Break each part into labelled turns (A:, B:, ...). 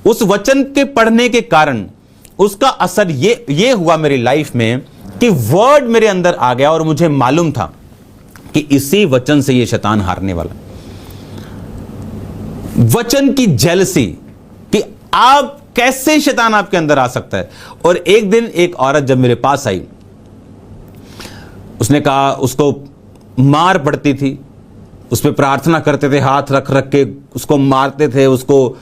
A: उस वचन के पढ़ने के कारण उसका असर ये हुआ मेरी लाइफ में कि वर्ड मेरे अंदर आ गया और मुझे मालूम था कि इसी वचन से ये शैतान हारने वाला। वचन की जेलसी कि आप कैसे शैतान आपके अंदर आ सकता है। और एक दिन एक औरत जब मेरे पास आई, उसने कहा उसको मार पड़ती थी, उस पर प्रार्थना करते थे, हाथ रख रख के उसको मारते थे, उसको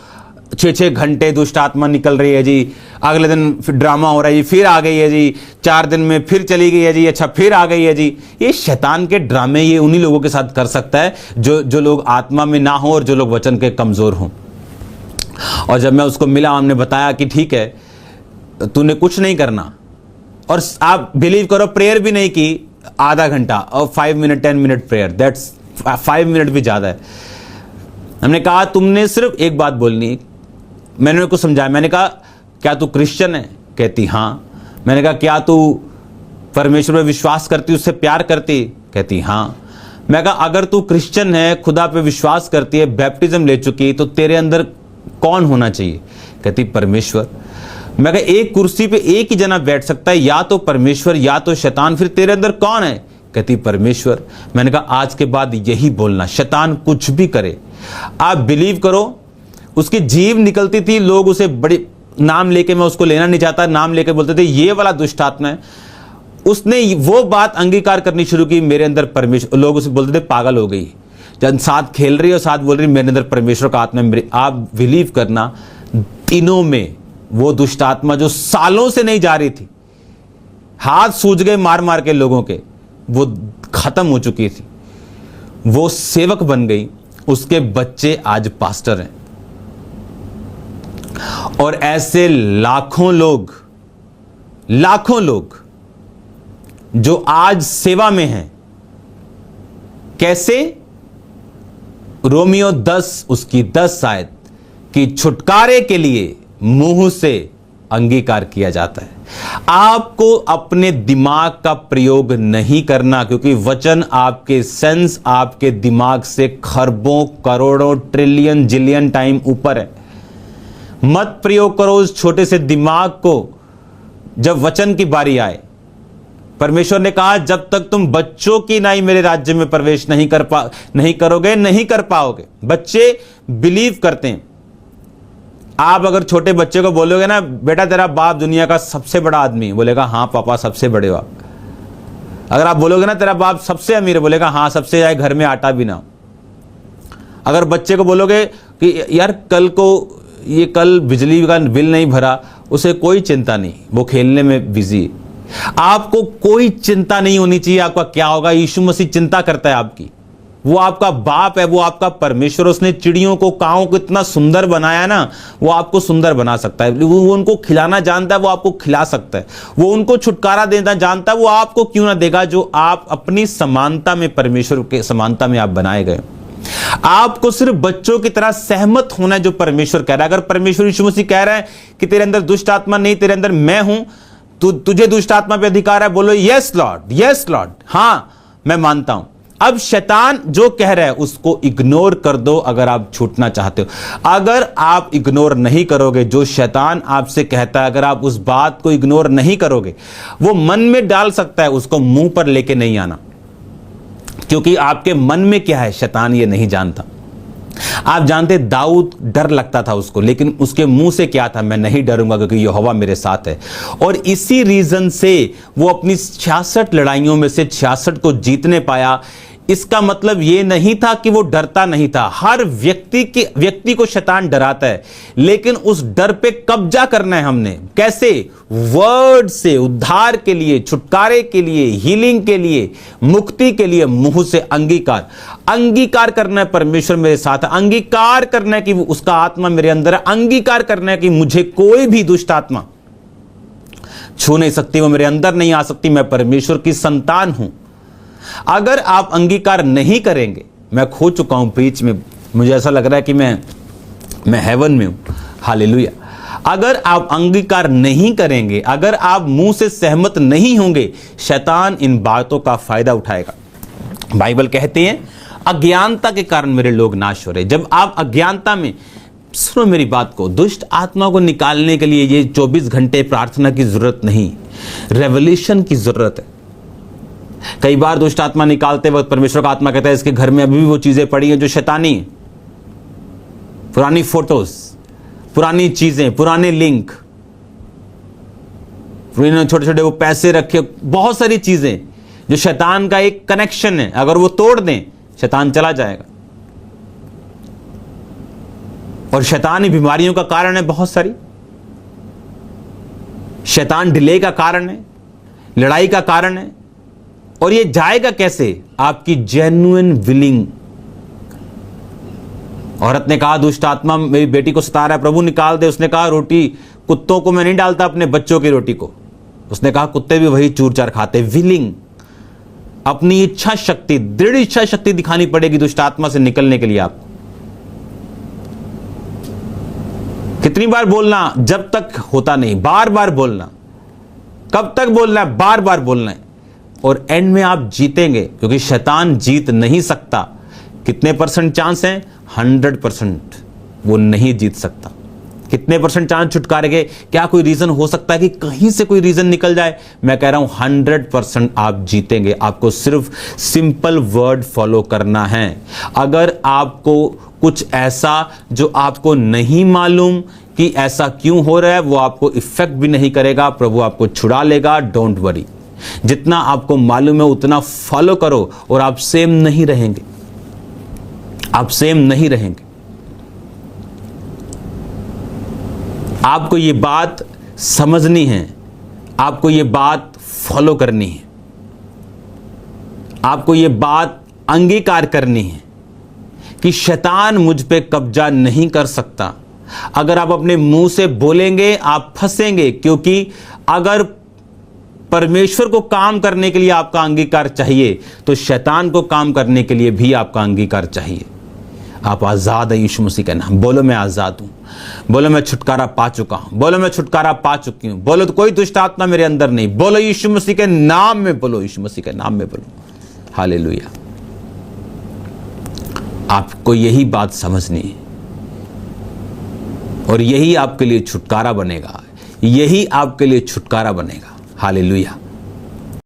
A: 6-6 घंटे दुष्ट आत्मा निकल रही है जी, अगले दिन फिर ड्रामा हो रहा है जी, फिर आ गई है जी, 4 दिन में फिर चली गई है जी, अच्छा फिर आ गई है जी। ये शैतान के ड्रामे ये उन्हीं लोगों के साथ कर सकता है जो लोग आत्मा में ना हो और जो लोग वचन के कमजोर हों। और जब मैं उसको मिला, हमने बताया कि ठीक है तूने कुछ नहीं करना, और आप बिलीव करो प्रेयर भी नहीं की आधा घंटा, और 5 minute 10 minute prayer, that's 5 minute भी ज्यादा है। हमने कहा तुमने सिर्फ एक बात बोलनी। मैंने उसको समझाया, मैंने कहा क्या तू क्रिश्चियन है? कहती हाँ। मैंने कहा क्या तू परमेश्वर में विश्वास करती, उससे प्यार करती? कहती हाँ। मैं कहा अगर तू क्रिश्चियन है, खुदा पे विश्वास करती है, बैप्टिज्म ले चुकी, तो तेरे अंदर कौन होना चाहिए? कहती परमेश्वर। मैं कहा एक कुर्सी पे एक ही जना बैठ सकता है, या तो परमेश्वर या तो शैतान, फिर तेरे अंदर कौन है? कहती परमेश्वर। मैंने कहा आज के बाद यही बोलना, शैतान कुछ भी करे। आप बिलीव करो उसकी जीभ निकलती थी, लोग उसे बड़ी नाम लेके, मैं उसको लेना नहीं चाहता, नाम लेके बोलते थे ये वाला दुष्ट आत्मा है। उसने वो बात अंगीकार करनी शुरू की मेरे अंदर परमेश्वर, लोग उसे बोलते थे पागल हो गई, जब साथ खेल रही और साथ बोल रही मेरे अंदर परमेश्वर का आत्मा है। आप बिलीव करना दिनों में वो दुष्ट आत्मा जो सालों से नहीं जा रही थी, हाथ सूज गए मार मार के लोगों के, वो खत्म हो चुकी थी, वो सेवक बन गई, उसके बच्चे आज पास्टर हैं। और ऐसे लाखों लोग जो आज सेवा में हैं। कैसे? रोमियो 10 उसकी 10 आयत कि छुटकारे के लिए मुंह से अंगीकार किया जाता है। आपको अपने दिमाग का प्रयोग नहीं करना, क्योंकि वचन आपके सेंस, आपके दिमाग से खरबों करोड़ों ट्रिलियन जिलियन टाइम ऊपर है। मत प्रयोग करो उस छोटे से दिमाग को जब वचन की बारी आए। परमेश्वर ने कहा जब तक तुम बच्चों की नाई मेरे राज्य में प्रवेश नहीं कर पाओगे। बच्चे बिलीव करते हैं। आप अगर छोटे बच्चे को बोलोगे ना बेटा तेरा बाप दुनिया का सबसे बड़ा आदमी, बोलेगा हाँ पापा सबसे बड़े बाप। अगर आप बोलोगे ना तेरा बाप सबसे अमीर है, बोलेगा हाँ सबसे, चाहे घर में आटा भी ना हो। अगर बच्चे को बोलोगे कि यार कल बिजली का बिल नहीं भरा, उसे कोई चिंता नहीं, वो खेलने में बिजी है। आपको कोई चिंता नहीं होनी चाहिए आपका क्या होगा। यीशु मसीह चिंता करता है आपकी, वो आपका बाप है, वो आपका परमेश्वर। उसने चिड़ियों को, कांवों को इतना सुंदर बनाया ना, वो आपको सुंदर बना सकता है। वो उनको खिलाना जानता है, वो आपको खिला सकता है। वो उनको छुटकारा देना जानता है, वो आपको क्यों ना देगा, जो आप अपनी समानता में, परमेश्वर के समानता में आप बनाए गए। आपको सिर्फ बच्चों की तरह सहमत होना है जो परमेश्वर कह रहा है। अगर परमेश्वर यीशु मसीह कह रहा है कि तेरे अंदर दुष्ट आत्मा नहीं, तेरे अंदर मैं हूं, तुझे दुष्ट आत्मा पे अधिकार है, बोलो यस लॉर्ड, यस लॉर्ड, हाँ मैं मानता हूं। अब शैतान जो कह रहा है उसको इग्नोर कर दो अगर आप छूटना चाहते हो। अगर आप इग्नोर नहीं करोगे जो शैतान आपसे कहता है, अगर आप उस बात को इग्नोर नहीं करोगे, वो मन में डाल सकता है, उसको मुंह पर लेके नहीं आना। क्योंकि आपके मन में क्या है शैतान ये नहीं जानता। आप जानते दाऊद डर लगता था उसको, लेकिन उसके मुंह से क्या था, मैं नहीं डरूंगा क्योंकि यहोवा मेरे साथ है। और इसी रीजन से वो अपनी 66 लड़ाइयों में से 66 को जीतने पाया। इसका मतलब ये नहीं था कि वो डरता नहीं था। हर व्यक्ति को शैतान डराता है, लेकिन उस डर पे कब्जा करना है हमने। कैसे? वर्ड से, उद्धार के लिए, छुटकारे के लिए, हीलिंग के लिए, मुक्ति के लिए मुंह से अंगीकार करना है परमेश्वर मेरे साथ है। अंगीकार करना है कि उसका आत्मा मेरे अंदर है। अंगीकार करना है कि मुझे कोई भी दुष्ट आत्मा छू नहीं सकती, वो मेरे अंदर नहीं आ सकती, मैं परमेश्वर की संतान हूं। अगर आप अंगीकार नहीं करेंगे, मैं खो चुका हूं बीच में, मुझे ऐसा लग रहा है कि मैं हेवन में हूं। हालेलुया। अगर आप अंगीकार नहीं करेंगे, अगर आप मुंह से सहमत नहीं होंगे, शैतान इन बातों का फायदा उठाएगा। बाइबल कहते हैं अज्ञानता के कारण मेरे लोग नाश हो रहे। जब आप अज्ञानता में सुनो मेरी बात को, दुष्ट आत्मा को निकालने के लिए ये 24 घंटे प्रार्थना की जरूरत नहीं, रेवल्यूशन की जरूरत है। कई बार दुष्ट आत्मा निकालते वक्त परमेश्वर का आत्मा कहता है इसके घर में अभी भी वो चीजें पड़ी हैं जो शैतानी है, पुरानी फोटोज, पुरानी चीजें, पुराने लिंक, छोटे छोटे वो पैसे रखे, बहुत सारी चीजें जो शैतान का एक कनेक्शन है, अगर वो तोड़ दें शैतान चला जाएगा। और शैतान ही बीमारियों का कारण है, बहुत सारी शैतान डिले का कारण है, लड़ाई का कारण है। और ये जाएगा कैसे? आपकी जेन्युइन विलिंग। औरत ने कहा दुष्ट आत्मा मेरी बेटी को सता रहा है, प्रभु निकाल दे। उसने कहा रोटी कुत्तों को मैं नहीं डालता, अपने बच्चों की रोटी को। उसने कहा कुत्ते भी वही चूर चार खाते। विलिंग, अपनी इच्छा शक्ति, दृढ़ इच्छा शक्ति दिखानी पड़ेगी दुष्ट आत्मा से निकलने के लिए। आपको कितनी बार बोलना? जब तक होता नहीं, बार बार बोलना। कब तक बोलना है? बार बार बोलना है। और एंड में आप जीतेंगे, क्योंकि शैतान जीत नहीं सकता। कितने परसेंट चांस हैं? 100%। वो नहीं जीत सकता। कितने परसेंट चांस छुटकारे के? क्या कोई रीजन हो सकता है कि कहीं से कोई रीजन निकल जाए? मैं कह रहा हूं 100% आप जीतेंगे। आपको सिर्फ सिंपल वर्ड फॉलो करना है। अगर आपको कुछ ऐसा जो आपको नहीं मालूम कि ऐसा क्यों हो रहा है, वो आपको इफेक्ट भी नहीं करेगा, प्रभु आपको छुड़ा लेगा। Don't worry. जितना आपको मालूम है उतना फॉलो करो और आप सेम नहीं रहेंगे। आप सेम नहीं रहेंगे। आपको ये बात समझनी है, आपको ये बात फॉलो करनी है, आपको ये बात अंगीकार करनी है कि शैतान मुझ पे कब्जा नहीं कर सकता। अगर आप अपने मुंह से बोलेंगे आप फंसेंगे, क्योंकि अगर परमेश्वर को काम करने के लिए आपका अंगीकार चाहिए तो शैतान को काम करने के लिए भी आपका अंगीकार चाहिए। आप आजाद हैं यीशु मसीह के नाम। बोलो मैं आजाद हूं। बोलो मैं छुटकारा पा चुका हूं। बोलो मैं छुटकारा पा चुकी हूं। बोलो तो कोई दुष्ट आत्मा मेरे अंदर नहीं। बोलो यीशु मसीह के नाम में बोलो, यीशु मसीह के नाम में बोलो। हालेलुया। आपको यही बात समझनी है और यही आपके लिए छुटकारा बनेगा। यही आपके लिए छुटकारा बनेगा। हालेलुया।